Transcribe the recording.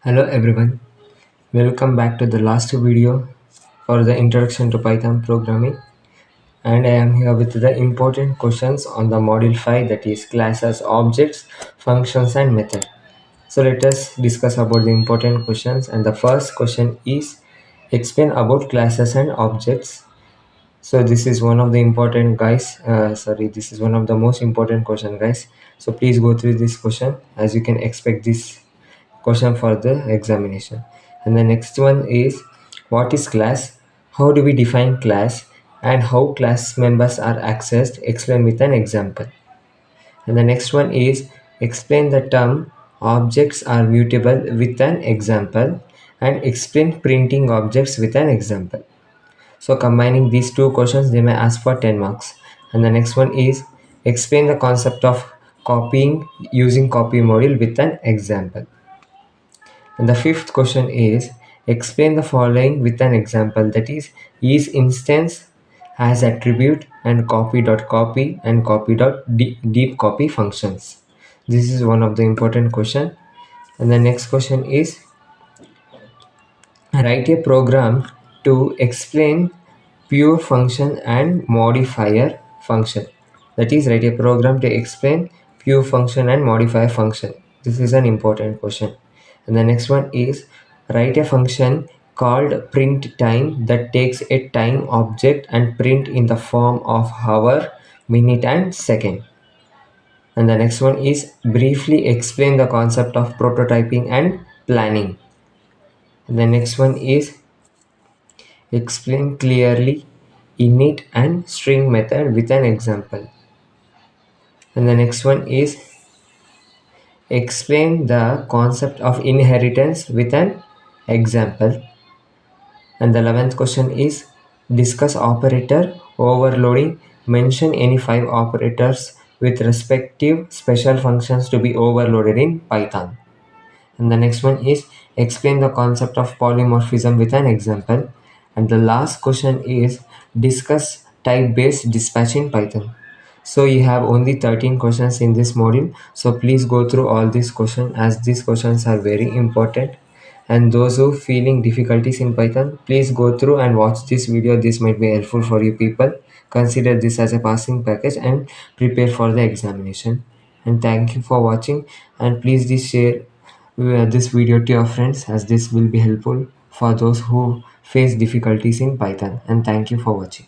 Hello everyone, welcome back to the last video for the introduction to Python programming, and I am here with the important questions on the module 5, that is classes, objects, functions and method. So let us discuss about the important questions, and the first question is explain about classes and objects. So this is one of the important this is one of the most important question guys. So please go through this question as you can expect this question for the examination. And the next one is what is class, how do we define class, and how class members are accessed, explain with an example. And the next one is explain the term objects are mutable with an example, and explain printing objects with an example. So combining these two questions, they may ask for 10 marks. And the next one is explain the concept of copying using copy module with an example. And the fifth question is explain the following with an example, that is instance has attribute and copy.copy and copy.deep copy functions. This is one of the important question. And the next question is write a program to explain pure function and modifier function. That is, write a program to explain pure function and modifier function. This is an important question. And the next one is write a function called print time that takes a time object and print in the form of hour, minute and second. And the next one is briefly explain the concept of prototyping and planning. And the next one is explain clearly init and string method with an example. And the next one is explain the concept of inheritance with an example. And the 11th question is discuss operator overloading. Mention any 5 operators with respective special functions to be overloaded in Python. And the next one is explain the concept of polymorphism with an example. And the last question is discuss type-based dispatch in Python. So you have only 13 questions in this module, so please go through all these questions as these questions are very important. And those who feeling difficulties in Python, please go through and watch this video. This might be helpful for you people. Consider this as a passing package and prepare for the examination. And thank you for watching, and please share this video to your friends as this will be helpful for those who face difficulties in Python. And thank you for watching.